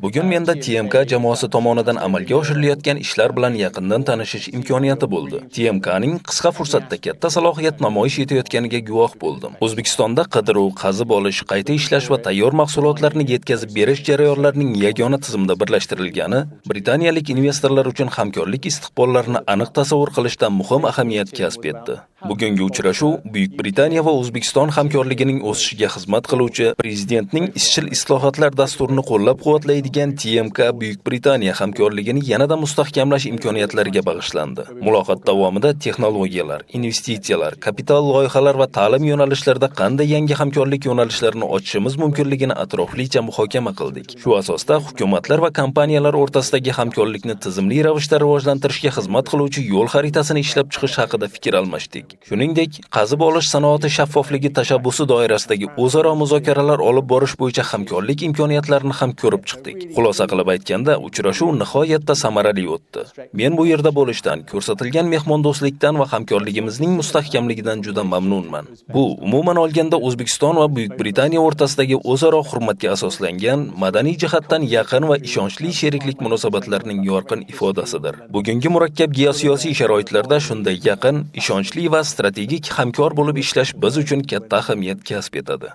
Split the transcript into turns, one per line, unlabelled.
Bugun menda TMK jamoasi tomonidan amalga oshirilayotgan ishlar bilan yaqindan tanishish imkoniyati bo'ldi. TMKning qisqa fursatda katta salohiyat namoyish etayotganiga guvoh bo'ldim. O'zbekistonda qidiruv, qazib olish, qayta ishlash va tayyor mahsulotlarni yetkazib berish jarayonlarining yagona tizimda birlashtirilgani britaniyalik investorlar uchun hamkorlik istiqbollarini aniq tasavvur qilishda muhim ahamiyat kasb etdi. Bugungi uchrashuv Buyuk Britaniya va O'zbekiston hamkorligining o'sishiga xizmat qiluvchi Prezidentning izchil islohotlar dasturini qo'llab-quvvatlaydigan TMK Buyuk Britaniya hamkorligini yanada mustahkamlash imkoniyatlariga bag'ishlandi. Muloqot davomida texnologiyalar, investitsiyalar, kapital loyihalar va ta'lim yo'nalishlarida qanday yangi hamkorlik yo'nalishlarini ochishimiz mumkinligini atroflicha muhokama qildik. Shu asosda hukumatlar va kompaniyalar o'rtasidagi hamkorlikni tizimli ravishda rivojlantirishga xizmat qiluvchi yo'l xaritasini ishlab chiqish haqida fikr almashdik. Shuningdek, qazib olish sanoati shaffofligi tashabbusi doirasidagi o'zaro muzokaralar olib borish bo'yicha hamkorlik imkoniyatlarini ham ko'rib chiqdik. Xulosa qilib aytganda, uchrashuv nihoyatda samarali o'tdi. Men bu yerda bo'lishdan, ko'rsatilgan mehmondo'stlikdan va hamkorligimizning mustahkamligidan juda mamnunman. Bu umuman olganda O'zbekiston va Buyuk Britaniya o'rtasidagi o'zaro hurmatga asoslangan, madaniy jihatdan yaqin va ishonchli sheriklik munosabatlarining yorqin ifodasidir. Bugungi murakkab geosiyosiy sharoitlarda shunday yaqin, ishonchli va strategik hamkor bo'lib ishlash biz uchun katta ahamiyat kasb etadi.